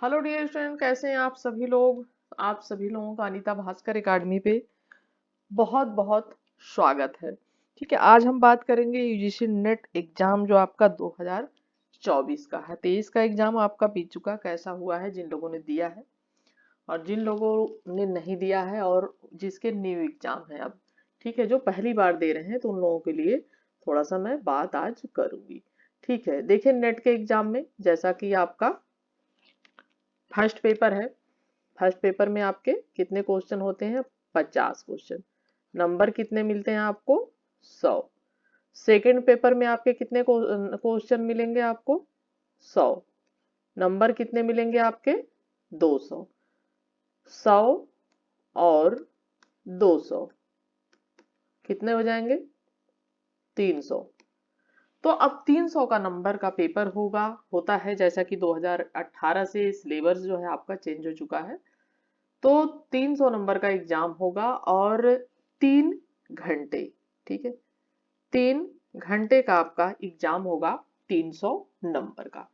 Hello dear student, कैसे हैं आप सभी लोग। आप सभी लोगों का अनीता भास्कर एकेडमी पे बहुत बहुत स्वागत है। ठीक है, आज हम बात करेंगे यूजीसी नेट एग्जाम जो आपका 2024 का है। 23 का एग्जाम आपका बीत चुका, कैसा हुआ है जिन लोगों ने दिया है और जिन लोगों ने नहीं दिया है और जिसके न्यू एग्जाम है अब। ठीक है, जो पहली बार दे रहे हैं तो उन लोगों के लिए थोड़ा सा मैं बात आज करूंगी। ठीक है, देखिए नेट के एग्जाम में जैसा कि आपका फर्स्ट पेपर है। फर्स्ट पेपर में आपके कितने क्वेश्चन होते हैं? 50 क्वेश्चन। नंबर कितने मिलते हैं आपको? 100। सेकंड पेपर में आपके कितने क्वेश्चन मिलेंगे आपको? 100। नंबर कितने मिलेंगे आपके? 200। 100 और 200 कितने हो जाएंगे? 300। तो अब 300 का नंबर का पेपर होता है, जैसा कि 2018 से सिलेबस जो है आपका चेंज हो चुका है। तो 300 नंबर का एग्जाम होगा और 3 घंटे। ठीक है, 3 घंटे का आपका एग्जाम होगा 300 नंबर का।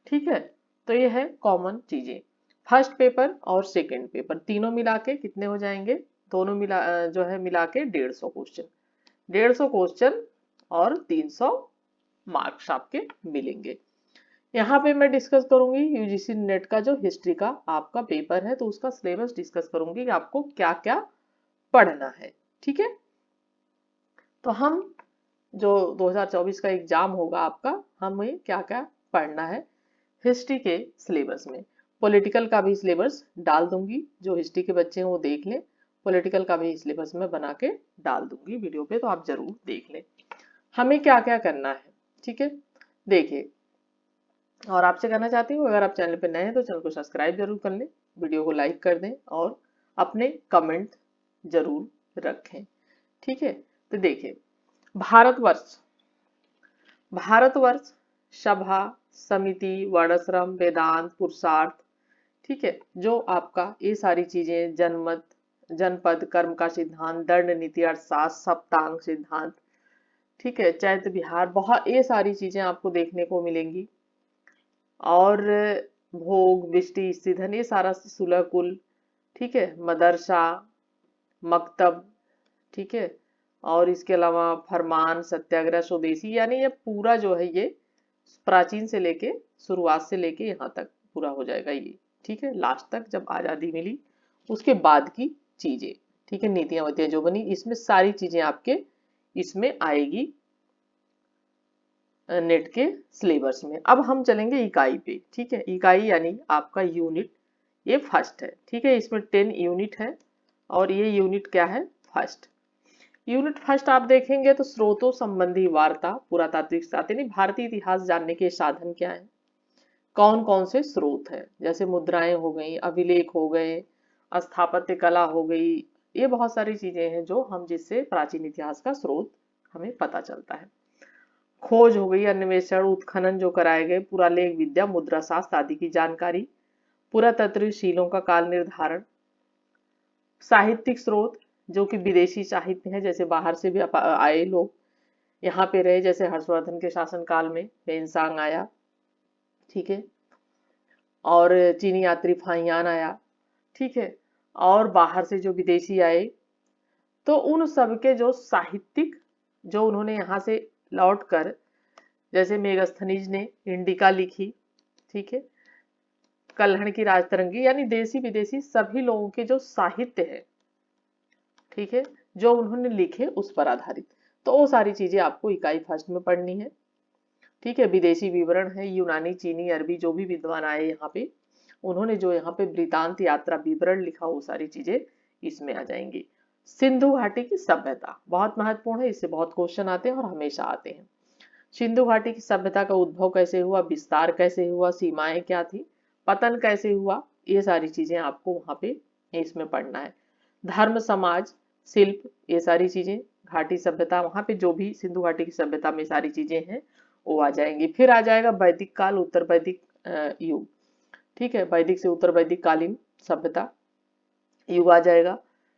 ठीक है, तो ये है कॉमन चीजें। फर्स्ट पेपर और सेकंड पेपर तीनों मिला के कितने हो जाएंगे? दोनों जो है मिला के 150 क्वेश्चन। 150 क्वेश्चन और 300 मार्क्स आपके मिलेंगे। यहाँ पे मैं डिस्कस करूंगी यूजीसी नेट का जो हिस्ट्री का आपका पेपर है, तो उसका सिलेबस डिस्कस करूंगी कि आपको क्या क्या पढ़ना है। ठीक है, तो हम जो 2024 का एग्जाम होगा आपका, हमें क्या क्या पढ़ना है हिस्ट्री के सिलेबस में। पॉलिटिकल का भी सिलेबस डाल दूंगी, जो हिस्ट्री के बच्चे हैं वो देख लें। पॉलिटिकल का भी सिलेबस में बना के डाल दूंगी वीडियो पे, तो आप जरूर देख लें हमें क्या क्या करना है। ठीक है, देखिए, और आपसे कहना चाहती हूँ अगर आप चैनल पर नए हैं तो चैनल को सब्सक्राइब जरूर कर लें, वीडियो को लाइक कर दें और अपने कमेंट जरूर रखें। ठीक है, तो देखिए, भारतवर्ष। भारतवर्ष सभा, समिति, वर्णाश्रम, वेदांत, पुरुषार्थ। ठीक है, जो आपका ये सारी चीजें, जनमत, जनपद, कर्म का सिद्धांत, दंड नीति, अर्थशास्त्र, सप्तांग सिद्धांत। ठीक है, चैत्य विहार, बहुत ये सारी चीजें आपको देखने को मिलेंगी। और भोग, विष्टि, स्त्रीधन, ये सारा सुलह कुल। ठीक है, मदरसा, मकतब। ठीक है, और इसके अलावा फरमान, सत्याग्रह, स्वदेशी, यानी ये पूरा जो है ये प्राचीन से लेके, शुरुआत से लेके यहाँ तक पूरा हो जाएगा ये। ठीक है, लास्ट तक जब आजादी मिली उसके बाद की चीजें। ठीक है, नीतियां वतियां जो बनी, इसमें सारी चीजें आपके इसमें आएगी नेट के सिलेबस में। अब हम चलेंगे इकाई पे। ठीक है, इकाई यानी आपका यूनिट, ये फर्स्ट है। ठीक है, इसमें 10 यूनिट है और ये यूनिट क्या है? फर्स्ट। यूनिट फर्स्ट आप देखेंगे तो स्रोतों संबंधी वार्ता, पुरातात्विक साथ, यानी भारतीय इतिहास जानने के साधन क्या है, कौन कौन से स्रोत है, जैसे मुद्राएं हो गई, अभिलेख हो गए, स्थापत्य कला हो गई। ये बहुत सारी चीजें हैं जो हम जिससे प्राचीन इतिहास का स्रोत हमें पता चलता है। खोज हो गई, अन्वेषण, उत्खनन जो कराए गए, पुरालेख विद्या, मुद्रा शास्त्र आदि की जानकारी, पुरातत्व शीलों का काल निर्धारण, साहित्यिक स्रोत जो कि विदेशी साहित्य है, जैसे बाहर से भी आए लोग यहाँ पे रहे, जैसे हर्षवर्धन के शासन काल में पेंसांग आया। ठीक है, और चीनी यात्री फाहियान आया। ठीक है, और बाहर से जो विदेशी आए, तो उन सब के जो साहित्यिक, जो उन्होंने यहाँ से लौट कर, जैसे मेगस्थनीज ने इंडिका लिखी। ठीक है, कल्हण की राजतरंगी, यानी देसी विदेशी सभी लोगों के जो साहित्य है, ठीक है, जो उन्होंने लिखे उस पर आधारित, तो वो सारी चीजें आपको इकाई फर्स्ट में पढ़नी है। ठीक है, विदेशी विवरण है, यूनानी, चीनी, अरबी, जो भी विद्वान आए यहाँ पे, उन्होंने जो यहाँ पे वृतांत यात्रा विवरण लिखा, वो सारी चीजें इसमें आ जाएंगी। सिंधु घाटी की सभ्यता बहुत महत्वपूर्ण है, इससे बहुत क्वेश्चन आते हैं और हमेशा आते हैं। सिंधु घाटी की सभ्यता का उद्भव कैसे हुआ, विस्तार कैसे हुआ, सीमाएं क्या थी, पतन कैसे हुआ, ये सारी चीजें आपको वहां पे इसमें पढ़ना है। धर्म, समाज, शिल्प, ये सारी चीजें, घाटी सभ्यता, वहां पे जो भी सिंधु घाटी की सभ्यता में सारी चीजें हैं वो आ जाएंगी। फिर आ जाएगा वैदिक काल, उत्तर वैदिक युग। ठीक है, वैदिक से उत्तर वैदिक कालीन सभ्यता युग आ जाएगा।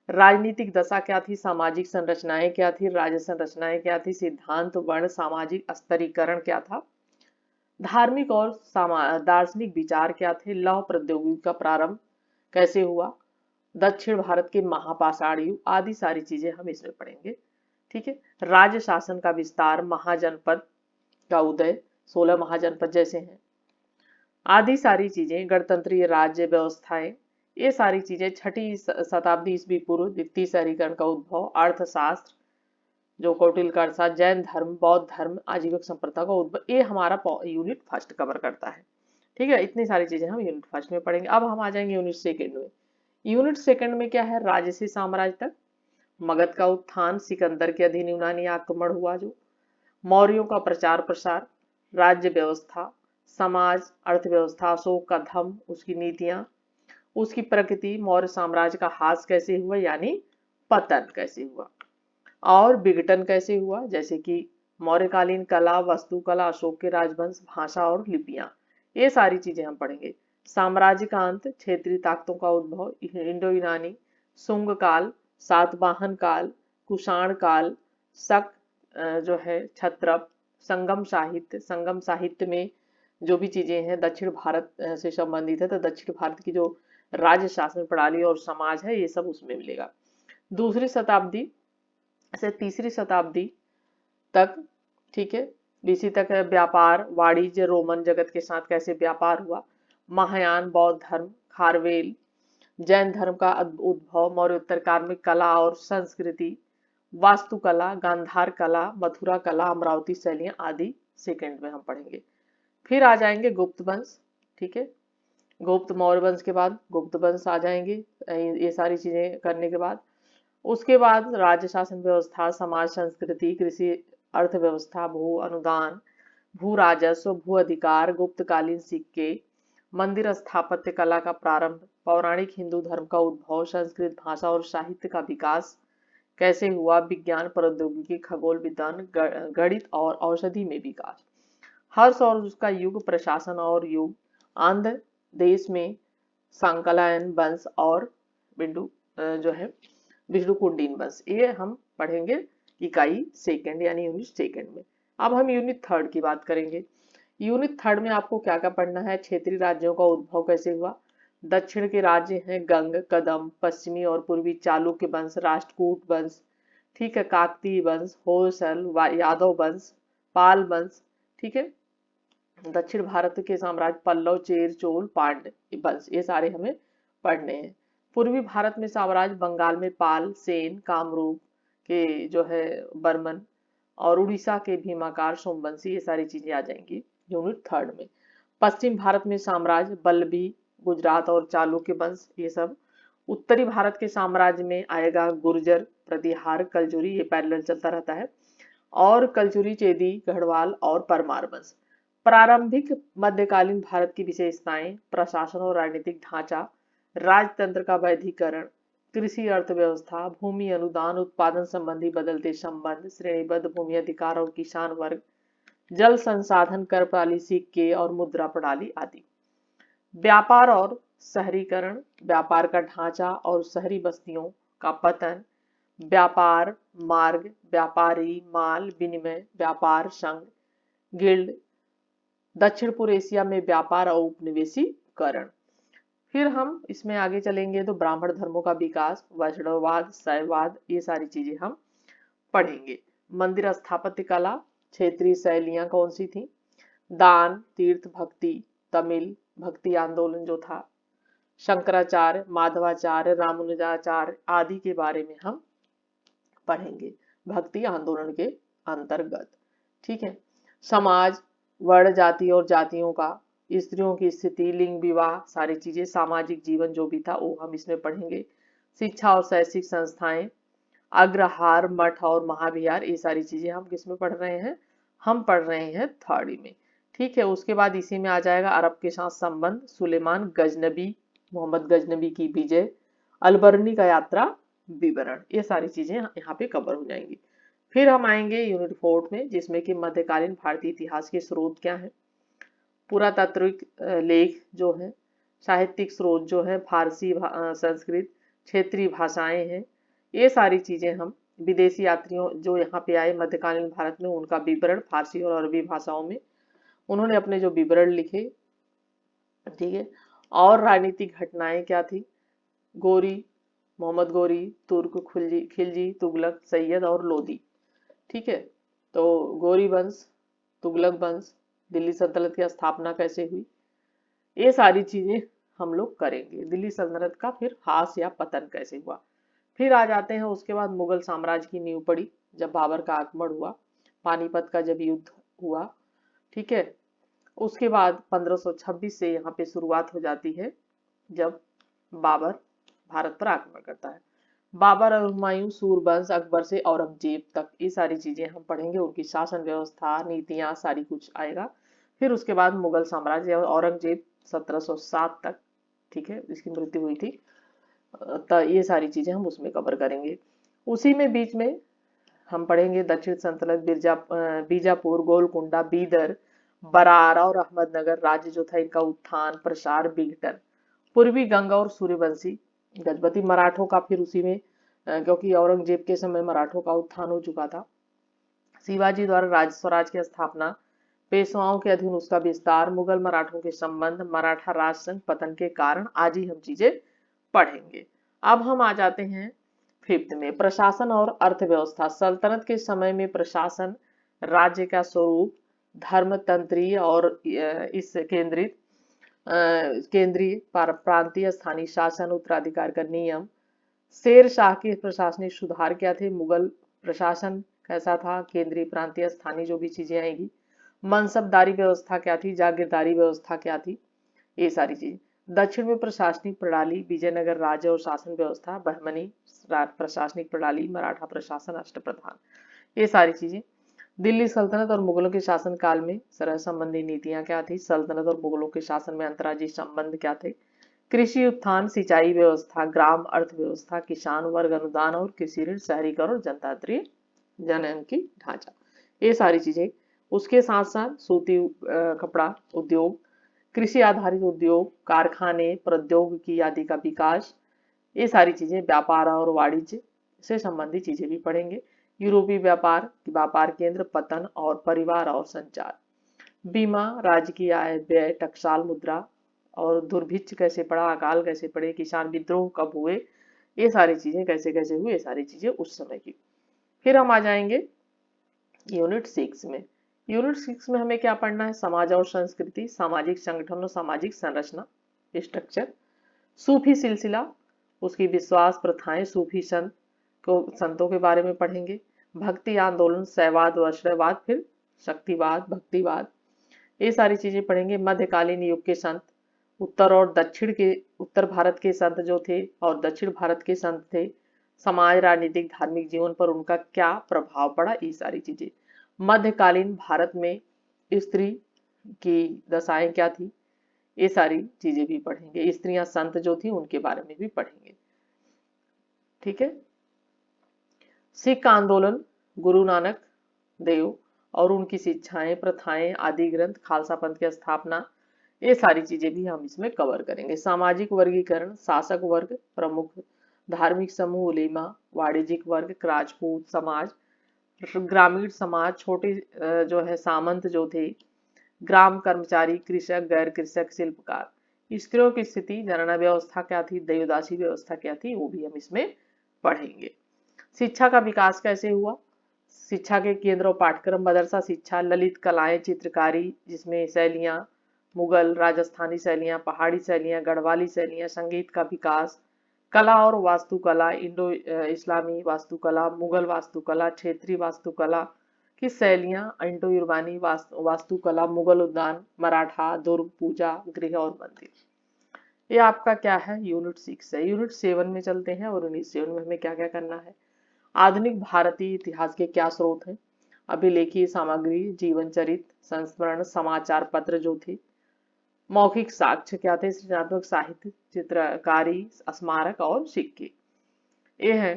राजनीतिक दशा क्या थी, सामाजिक संरचनाएं क्या थी, राज्य संरचनाएं क्या थी, सिद्धांत, वर्ण, सामाजिक स्तरीकरण क्या था। धार्मिक और दार्शनिक विचार क्या थे, लौह प्रौद्योगिकी का प्रारंभ कैसे हुआ, दक्षिण भारत के महापाषाण युग आदि सारी चीजें हम इसमें पढ़ेंगे। ठीक है, राज्य शासन का विस्तार, महाजनपद का उदय, 16 महाजनपद जैसे हैं, आदि सारी चीजें, गणतंत्रीय राज्य व्यवस्थाएं, ये सारी चीजें, छठी शताब्दी ईस्वी पूर्व द्वितीय शहरीकरण का उद्भव, अर्थशास्त्र जो कौटिल्य का अर्थशास्त्र, जैन धर्म, बौद्ध धर्म, आजीविक संप्रदा का उद्भव, ये हमारा यूनिट फर्स्ट कवर करता है। ठीक है, इतनी सारी चीजें हम यूनिट फर्स्ट में पढ़ेंगे। अब हम आ जाएंगे यूनिट सेकेंड में। यूनिट सेकंड में क्या है, राजसी साम्राज्य तक, मगध का उत्थान, सिकंदर के अधीन यूनानी आक्रमण हुआ जो, मौर्यों का प्रचार प्रसार, राज्य व्यवस्था, समाज, अर्थव्यवस्था, अशोक का धम्म, उसकी नीतियां, उसकी प्रकृति, मौर्य साम्राज्य का हास कैसे हुआ यानी पतन कैसे हुआ, और विघटन कैसे हुआ, जैसे कि मौर्यकालीन कला, वास्तुकला, अशोक के राजवंश, भाषा और लिपियां, ये सारी चीजें हम पढ़ेंगे। साम्राज्य का अंत, क्षेत्रीय ताकतों का उद्भव, इंडो यूनानी, शुंग काल, सातवाहन काल, कुषाण काल, शक जो है क्षत्रप, संगम साहित्य में जो भी चीजें हैं दक्षिण भारत से संबंधित है, तो दक्षिण भारत की जो राज्य शासन प्रणाली और समाज है ये सब उसमें मिलेगा। दूसरी शताब्दी से तीसरी शताब्दी तक, ठीक है, बीसी तक है, व्यापार, वाणिज्य, रोमन जगत के साथ कैसे व्यापार हुआ, महायान, बौद्ध धर्म, खारवेल, जैन धर्म का उद्भव, मौर्योत्तर काल में कला और संस्कृति, वास्तुकला, गांधार कला, मथुरा कला, अमरावती शैलियां आदि सेकंड में हम पढ़ेंगे। फिर आ जाएंगे गुप्त वंश। ठीक है, गुप्त मौर्य वंश के बाद गुप्त वंश आ जाएंगे, ये सारी चीजें करने के बाद उसके बाद राज्य शासन व्यवस्था, समाज, संस्कृति, कृषि, अर्थव्यवस्था, भू अनुदान, भू राजस्व, भू अधिकार, गुप्तकालीन सिक्के, मंदिर स्थापत्य कला का प्रारंभ, पौराणिक हिंदू धर्म का उद्भव, संस्कृत भाषा और साहित्य का विकास कैसे हुआ, विज्ञान, प्रौद्योगिकी, खगोल विज्ञान, गणित और औषधि में विकास, हर्ष और उसका युग, प्रशासन और युग, आंध्र देश में सांकलायन वंश और बिंदु जो है विष्णुकुंडीन वंश, ये हम पढ़ेंगे इकाई सेकंड यानी यूनिट सेकंड में। अब हम यूनिट थर्ड की बात करेंगे। यूनिट थर्ड में आपको क्या क्या पढ़ना है, क्षेत्रीय राज्यों का उद्भव कैसे हुआ, दक्षिण के राज्य हैं गंग, कदम, पश्चिमी और पूर्वी चालुक्य वंश, राष्ट्रकूट वंश, ठीक है, काकतीय वंश, होयसल, यादव वंश, पाल वंश, ठीक है, दक्षिण भारत के साम्राज्य पल्लव, चेर, चोल, पांड्य वंश, ये सारे हमें पढ़ने हैं। पूर्वी भारत में साम्राज्य, बंगाल में पाल, सेन, कामरूप के जो है बर्मन, और उड़ीसा के भीमाकार, सोमवंशी, ये सारी चीजें आ जाएंगी यूनिट थर्ड में। पश्चिम भारत में साम्राज्य, बल्लभी, गुजरात और चालुक्य वंश, ये सब। उत्तरी भारत के साम्राज्य में आएगा गुर्जर, प्रतिहार, कलजुरी, ये पैरेलल चलता रहता है, और कलचुरी, चेदी, गढ़वाल और परमार वंश। प्रारंभिक मध्यकालीन भारत की विशेषताएं, प्रशासन और राजनीतिक ढांचा, राजतंत्र का वैधिकरण, कृषि अर्थव्यवस्था, भूमि अनुदान, उत्पादन संबंधी बदलते संबंध, श्रेणीबद्ध भूमि अधिकार और किसान वर्ग, जल संसाधन, कर प्रणाली, सिक्के और मुद्रा प्रणाली आदि। व्यापार और शहरीकरण, व्यापार का ढांचा और शहरी बस्तियों का पतन, व्यापार मार्ग, व्यापारी, माल विनिमय, व्यापार संघ, गिल्ड, दक्षिण पूर्व एशिया में व्यापार और उपनिवेशीकरण। फिर हम इसमें आगे चलेंगे तो ब्राह्मण धर्मों का विकास, वैष्णववाद, शैववाद, ये सारी चीजें हम पढ़ेंगे। मंदिर स्थापत्य कला, क्षेत्रीय शैलियां कौन सी थी, दान, तीर्थ, भक्ति, तमिल भक्ति आंदोलन जो था, शंकराचार्य, माधवाचार्य, रामानुजाचार्य आदि के बारे में हम पढ़ेंगे भक्ति आंदोलन के अंतर्गत। ठीक है, समाज, वर्ण, जाति और जातियों का, स्त्रियों की स्थिति, लिंग, विवाह, सारी चीजें, सामाजिक जीवन जो भी था वो हम इसमें पढ़ेंगे। शिक्षा और शैक्षिक संस्थाएं, अग्रहार, मठ और महाविहार, ये सारी चीजें हम किसमें पढ़ रहे हैं, हम पढ़ रहे हैं थर्ड में। ठीक है, उसके बाद इसी में आ जाएगा अरब के साथ संबंध, सुलेमान गजनबी, मोहम्मद गजनबी की विजय, अलबर्नी का यात्रा विवरण, ये सारी चीजें यहाँ पे कवर हो जाएंगी। फिर हम आएंगे यूनिट फोर्थ में, जिसमें कि मध्यकालीन भारतीय इतिहास के स्रोत क्या है, पुरातात्विक लेख जो है, साहित्यिक स्रोत जो है, फारसी, संस्कृत, क्षेत्रीय भाषाएं हैं, ये सारी चीजें हम, विदेशी यात्रियों जो यहाँ पे आए मध्यकालीन भारत में उनका विवरण फारसी और अरबी भाषाओं में, उन्होंने अपने जो विवरण लिखे, ठीक है। और राजनीतिक घटनाएं क्या थी, गोरी, मोहम्मद गोरी, तुर्क, खिलजी, तुगलक, सैयद और लोदी, ठीक है। तो गोरी वंश, तुगलक वंश, दिल्ली सल्तनत की स्थापना कैसे हुई, ये सारी चीजें हम लोग करेंगे। दिल्ली सल्तनत का फिर ह्रास या पतन कैसे हुआ। फिर आ जाते हैं उसके बाद मुगल साम्राज्य की नींव पड़ी जब बाबर का आक्रमण हुआ, पानीपत का जब युद्ध हुआ, ठीक है। उसके बाद 1526 से यहाँ पे शुरुआत हो जाती है जब बाबर भारत पर आक्रमण करता है। बाबर और हुमायूं, सूरवंश, अकबर से औरंगजेब तक, ये सारी चीजें हम पढ़ेंगे, उनकी शासन व्यवस्था, नीतियां, सारी कुछ आएगा। फिर उसके बाद मुगल साम्राज्य और औरंगजेब 1707 तक, ठीक है, इसकी मृत्यु हुई थी। तो ये सारी चीजें हम उसमें कवर करेंगे। उसी में बीच में हम पढ़ेंगे दक्षिण सल्तनत, बीजापुर, गोलकुंडा, बीदर, बरार और अहमदनगर राज्य जो था, इनका उत्थान, प्रसार, विघटन, पूर्वी गंगा और सूर्यवंशी, गजपति, मराठों का फिर उसी में क्योंकि औरंगजेब के समय मराठों का उत्थान हो चुका था, शिवाजी द्वारा राज स्वराज की स्थापना, पेशवाओं के अधीन उसका विस्तार, मुगल मराठों के संबंध, मराठा राज संघ पतन के कारण, आज ही हम चीजें पढ़ेंगे। अब हम आ जाते हैं फिफ्थ में, प्रशासन और अर्थव्यवस्था। सल्तनत के समय में प्रशासन, राज्य का स्वरूप, धर्मतंत्रीय और इस केंद्रीय प्रांतीय स्थानीय शासन, उत्तराधिकार का नियम, शेर शाह के प्रशासनिक सुधार क्या थे, मुगल प्रशासन कैसा था, केंद्रीय प्रांतीय स्थानीय जो भी चीजें आएगी, मनसबदारी व्यवस्था क्या थी, जागीरदारी व्यवस्था क्या थी, ये सारी चीज। दक्षिण में प्रशासनिक प्रणाली, विजयनगर राज्य और शासन व्यवस्था, बहमनी प्रशासनिक प्रणाली, मराठा प्रशासन, अष्टप्रधान, ये सारी चीजें। दिल्ली सल्तनत और मुगलों के शासन काल में सरह संबंधी नीतियां क्या थी, सल्तनत और मुगलों के शासन में अंतर्राज्यीय संबंध क्या थे, कृषि उत्थान, सिंचाई व्यवस्था, ग्राम अर्थव्यवस्था, किसान वर्ग अनुदान और कृषि ऋण, शहरीकरण और जनतांत्रिक जनन की ढांचा, ये सारी चीजें। उसके साथ साथ सूती कपड़ा उद्योग, कृषि आधारित उद्योग, कारखाने, प्रौद्योगिकी आदि का विकास, ये सारी चीजें, व्यापार और वाणिज्य से संबंधित चीजें भी पढ़ेंगे। यूरोपीय व्यापार, व्यापार केंद्र, पतन और परिवार और संचार, बीमा, राजकीय आय व्यय, टकसाल मुद्रा और दुर्भिक्ष कैसे पड़ा, अकाल कैसे पड़े, किसान विद्रोह कब हुए, ये सारी चीजें कैसे कैसे हुए, ये सारी चीजें उस समय की। फिर हम आ जाएंगे यूनिट 6 में। यूनिट 6 में हमें क्या पढ़ना है, समाज और संस्कृति, सामाजिक संगठन और सामाजिक संरचना, स्ट्रक्चर, सूफी सिलसिला, उसकी विश्वास, प्रथाएं, सूफी संतों के बारे में पढ़ेंगे, भक्ति आंदोलन, शैववाद, वैष्णववाद, फिर शक्तिवाद, भक्तिवाद, ये सारी चीजें पढ़ेंगे। मध्यकालीन युग के संत, उत्तर भारत के संत जो थे और दक्षिण भारत के संत थे, समाज, राजनीतिक, धार्मिक जीवन पर उनका क्या प्रभाव पड़ा, ये सारी चीजें। मध्यकालीन भारत में स्त्री की दशाएं क्या थी, ये सारी चीजें भी पढ़ेंगे। स्त्रियां संत जो थी उनके बारे में भी पढ़ेंगे, ठीक है। सिख आंदोलन, गुरु नानक देव और उनकी शिक्षाएं, प्रथाएं, आदि ग्रंथ, खालसा पंथ की स्थापना, ये सारी चीजें भी हम इसमें कवर करेंगे। सामाजिक वर्गीकरण, शासक वर्ग, प्रमुख धार्मिक समूह, उलेमा, वाणिज्यिक वर्ग, राजपूत समाज, ग्रामीण समाज, छोटे जो है सामंत जो थे, ग्राम कर्मचारी, कृषक, गैर कृषक, शिल्पकार, स्त्रियों की स्थिति, जनना व्यवस्था क्या थी, देवदासी व्यवस्था क्या थी, वो भी हम इसमें पढ़ेंगे। शिक्षा का विकास कैसे हुआ, शिक्षा के केंद्र और पाठ्यक्रम, मदरसा शिक्षा, ललित कलाएं, चित्रकारी जिसमें शैलियां, मुगल राजस्थानी शैलियां, पहाड़ी शैलियां, गढ़वाली शैलियां, संगीत का विकास, कला और वास्तुकला, इंडो इस्लामी वास्तुकला, मुगल वास्तुकला, क्षेत्रीय वास्तुकला की शैलियां, इंडो यूरोपानी वास्तुकला, मुगल उद्यान, मराठा, दुर्ग, पूजा गृह और मंदिर। ये आपका क्या है, यूनिट 6 है। यूनिट 7 में चलते हैं और यूनिट 7 में हमें क्या क्या करना है। आधुनिक भारतीय इतिहास के क्या स्रोत हैं, अभिलेखीय सामग्री, जीवन चरित्र, संस्मरण, समाचार पत्र जो थे, मौखिक साक्ष्य क्या थे, सृजनात्मक साहित्य, चित्रकारी, स्मारक और सिक्के। ये है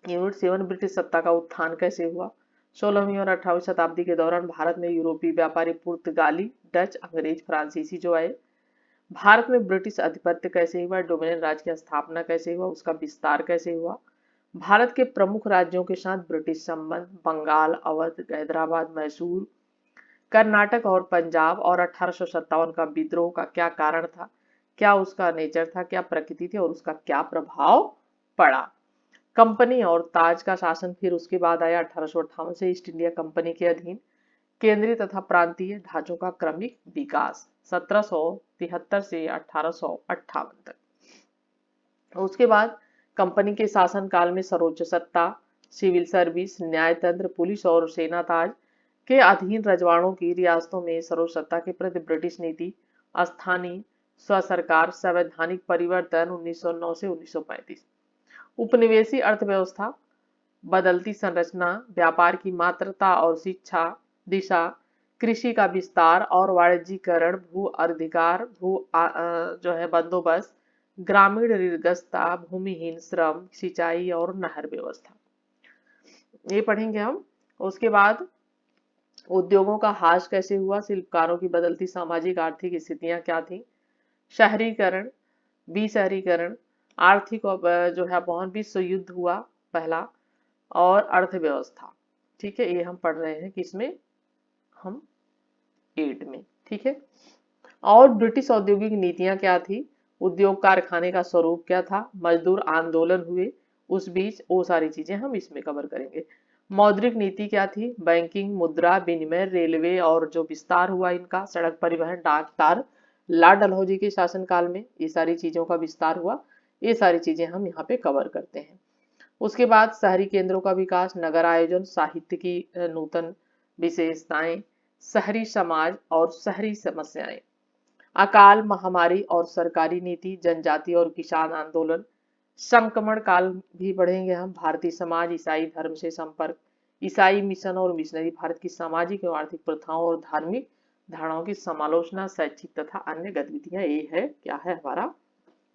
यूनिट 7। ब्रिटिश सत्ता का उत्थान कैसे हुआ, 16वीं और 18वीं शताब्दी के दौरान भारत में यूरोपीय व्यापारी, पुर्तगाली, डच, अंग्रेज, फ्रांसीसी जो आए, भारत में ब्रिटिश आधिपत्य कैसे हुआ, डोमिनियन राज्य की स्थापना कैसे हुआ, उसका विस्तार कैसे हुआ, भारत के प्रमुख राज्यों के साथ ब्रिटिश संबंध, बंगाल, अवध, हैदराबाद, मैसूर, कर्नाटक और पंजाब और 1857 का विद्रोह का क्या कारण था, क्या उसका नेचर था, क्या प्रकृति थी और उसका क्या प्रभाव पड़ा। कंपनी और ताज का शासन फिर उसके बाद आया 1858 से ईस्ट इंडिया कंपनी के अधीन। केंद्रीय तथा प्रांतीय ढांचों का क्रमिक विकास 1773 से 1858 तक। उसके बाद कंपनी के शासन काल में सर्वोच्च सत्ता, सिविल सर्विस, न्यायतंत्र, पुलिस और सेना ताज के अधीन रजवाड़ों की रियासतों में सर्वोच्च सत्ता के प्रति ब्रिटिश नीति, स्थानीय स्व सरकार, संवैधानिक परिवर्तन 1909 से 1935। उपनिवेशी अर्थव्यवस्था, बदलती संरचना, व्यापार की मात्रता और शिक्षा दिशा, कृषि का विस्तार और वाणिज्यीकरण, भू अधिकार, जो है बंदोबस्त, ग्रामीण ऋणग्रस्तता, भूमिहीन श्रम, सिंचाई और नहर व्यवस्था, ये पढ़ेंगे हम। उसके बाद उद्योगों का ह्रास कैसे हुआ, शिल्पकारों की बदलती सामाजिक आर्थिक स्थितियां क्या थी, शहरीकरण, विशहरीकरण, आर्थिक जो है अपवन, विश्व युद्ध हुआ पहला, और अर्थव्यवस्था। ठीक है, ये हम पढ़ रहे हैं किसमें, हम 8 में। ठीक है, और ब्रिटिश औद्योगिक नीतियां क्या थी, उद्योग कारखाने का स्वरूप क्या था, मजदूर आंदोलन हुए उस बीच, वो सारी चीजें हम इसमें कवर करेंगे। मौद्रिक नीति क्या थी, बैंकिंग, मुद्रा विनिमय, रेलवे और जो विस्तार हुआ इनका, सड़क परिवहन, डाक तार, लाल डलहौजी के शासनकाल में ये सारी चीजों का विस्तार हुआ। ये सारी चीजें हम यहाँ पे कवर करते हैं। उसके बाद शहरी केंद्रों का विकास, नगर आयोजन, साहित्य की नूतन विशेषताएं, शहरी समाज और शहरी समस्याएं, अकाल, महामारी और सरकारी नीति, जनजाति और किसान आंदोलन, संक्रमण काल भी पढ़ेंगे हम, भारतीय समाज, ईसाई धर्म से संपर्क, ईसाई मिशन और मिशनरी, भारत की सामाजिक एवं आर्थिक प्रथाओं और धार्मिक धारणाओं की समालोचना, शैक्षिक तथा अन्य गतिविधियां। ये है क्या है हमारा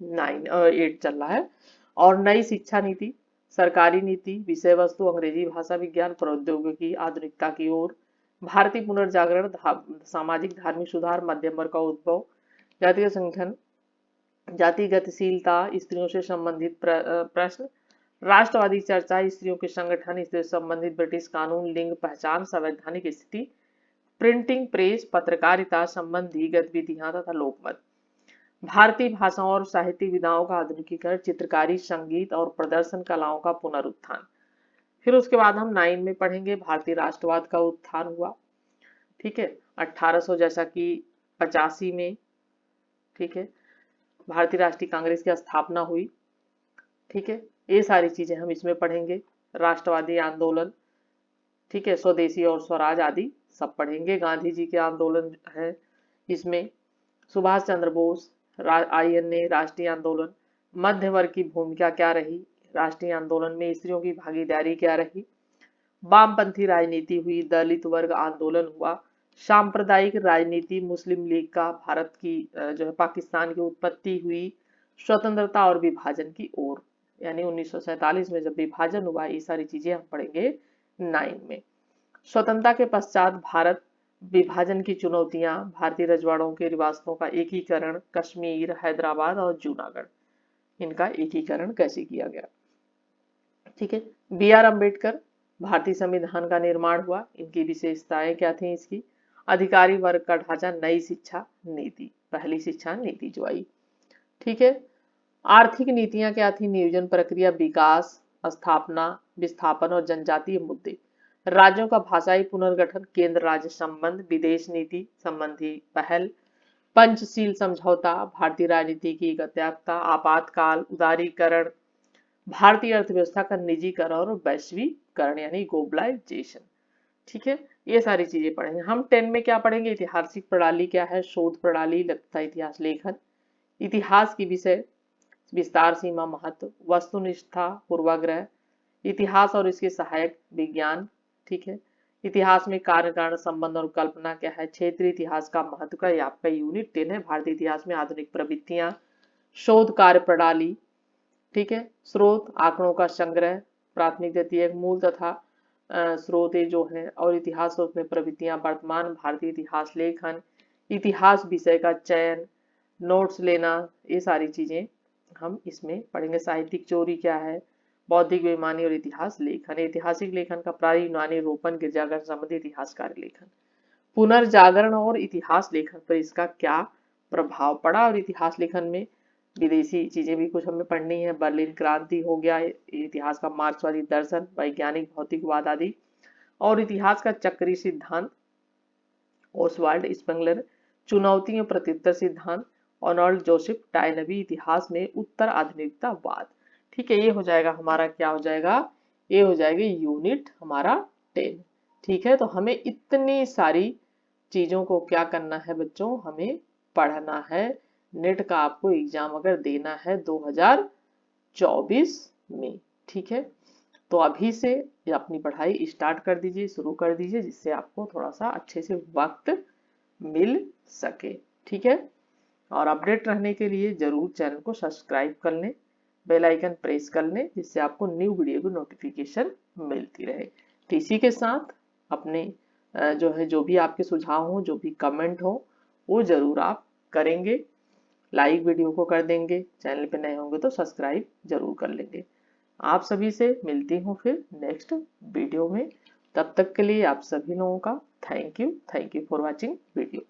8 चल रहा है। और नई शिक्षा नीति, सरकारी नीति, विषय वस्तु अंग्रेजी भाषा, विज्ञान, प्रौद्योगिकी, आधुनिकता की ओर, भारतीय पुनर्जागरण, सामाजिक धार्मिक सुधार, मध्यम वर्ग का उद्भव, जातीय संगठन, जाति गतिशीलता, स्त्रियों से संबंधित प्रश्न, राष्ट्रवादी चर्चा, स्त्रियों के संगठन, स्त्रियों से संबंधित ब्रिटिश कानून, लिंग पहचान, संवैधानिक स्थिति, प्रिंटिंग प्रेस, पत्रकारिता संबंधी गतिविधियां तथा लोकमत, भारतीय भाषाओं और साहित्यिक विधाओं का आधुनिकीकरण, चित्रकारी, संगीत और प्रदर्शन कलाओं का पुनरुत्थान। फिर उसके बाद हम 9 में पढ़ेंगे भारतीय राष्ट्रवाद का उत्थान हुआ। ठीक है, 1800 जैसा कि 85 में, ठीक है, भारतीय राष्ट्रीय कांग्रेस की स्थापना हुई। ठीक है, ये सारी चीजें हम इसमें पढ़ेंगे, राष्ट्रवादी आंदोलन, ठीक है, स्वदेशी और स्वराज आदि सब पढ़ेंगे। गांधी जी के आंदोलन है इसमें, सुभाष चंद्र बोस, INA राष्ट्रीय आंदोलन, मध्य वर्ग की भूमिका क्या रही राष्ट्रीय आंदोलन में, स्त्रियों की भागीदारी क्या रही, वामपंथी राजनीति हुई, दलित वर्ग आंदोलन हुआ, सांप्रदायिक राजनीति, मुस्लिम लीग का भारत की जो है पाकिस्तान की उत्पत्ति हुई, स्वतंत्रता और विभाजन की ओर, यानी 1947 में जब विभाजन हुआ। ये सारी चीजें हम पढ़ेंगे 9 में। स्वतंत्रता के पश्चात भारत विभाजन की चुनौतियां, भारतीय रजवाड़ों के रिवासतों का एकीकरण, कश्मीर, हैदराबाद और जूनागढ़, इनका एकीकरण कैसे किया गया। ठीक है, BR अम्बेडकर, भारतीय संविधान का निर्माण हुआ, इनकी विशेषताएं क्या थी इसकी, अधिकारी वर्ग का ढांचा, नई शिक्षा नीति, पहली शिक्षा नीति जो आई। ठीक है, आर्थिक नीतियां क्या थी, नियोजन प्रक्रिया, विकास, स्थापना, विस्थापन और जनजातीय मुद्दे, राज्यों का भाषाई पुनर्गठन, केंद्र राज्य संबंध, विदेश नीति संबंधी पहल, पंचशील समझौता, भारतीय राजनीति की गत्यात्मकता, आपातकाल, उदारीकरण, भारतीय अर्थव्यवस्था का निजीकरण और वैश्वीकरण यानी ग्लोबलाइजेशन। ठीक है, ये सारी चीजें पढ़ेंगे हम। 10 में क्या पढ़ेंगे, ऐतिहासिक प्रणाली क्या है, शोध प्रणाली, लगता इतिहास लेखन, इतिहास की विषय, विस्तार, सीमा, महत्व, वस्तुनिष्ठा, पूर्वाग्रह, इतिहास और इसके सहायक विज्ञान। ठीक है, इतिहास में कार्य कारण संबंध और कल्पना क्या है, क्षेत्रीय इतिहास का महत्व का, ये आपका यूनिट 10 है। भारतीय इतिहास में आधुनिक प्रवृत्तियां, शोध कार्य प्रणाली। ठीक है, स्रोत, आंकड़ों का संग्रह, प्राथमिक द्वितीयक मूल तथा स्रोत जो है, और इतिहास में प्रवृत्तियां, वर्तमान भारतीय इतिहास लेखन, इतिहास विषय का चयन, नोट्स लेना, ये सारी चीजें हम इसमें पढ़ेंगे। साहित्यिक चोरी क्या है, बौद्धिक बेईमानी और इतिहास लेखन, ऐतिहासिक लेखन का प्रारी यूनानी रोपन, गिरजाघर संबंधी इतिहासकार लेखन, पुनर्जागरण और इतिहास लेखन पर इसका क्या प्रभाव पड़ा, और इतिहास लेखन में विदेशी चीजें भी कुछ हमें पढ़नी है। बर्लिन क्रांति हो गया, इतिहास का मार्क्सवादी दर्शन, वैज्ञानिक भौतिकवाद आदि, और इतिहास का चक्रीय सिद्धांत, ओसवाल्ड स्पेंगलर, चुनौतियों प्रत्युत्तर सिद्धांत, अर्नोल्ड जोसेफ टायनबी, इतिहास में उत्तर आधुनिकतावाद। ठीक है, ये हो जाएगा हमारा, क्या हो जाएगा, ये हो जाएगा यूनिट हमारा 10। ठीक है, तो हमें इतनी सारी चीजों को क्या करना है बच्चों, हमें पढ़ना है। नेट का आपको एग्जाम अगर देना है 2024 में, ठीक है, तो अभी से अपनी पढ़ाई स्टार्ट कर दीजिए, शुरू कर दीजिए, जिससे आपको थोड़ा सा अच्छे से वक्त मिल सके। ठीक है, और अपडेट रहने के लिए जरूर चैनल को सब्सक्राइब कर लें, बेल आइकन प्रेस कर लें, जिससे आपको न्यू वीडियो की नोटिफिकेशन मिलती रहे। तो इसी के साथ अपने जो है, जो भी आपके सुझाव हो, जो भी कमेंट हो, वो जरूर आप करेंगे, लाइक वीडियो को कर देंगे, चैनल पे नए होंगे तो सब्सक्राइब जरूर कर लेंगे। आप सभी से मिलती हूँ फिर नेक्स्ट वीडियो में। तब तक के लिए आप सभी लोगों का thank you for watching video.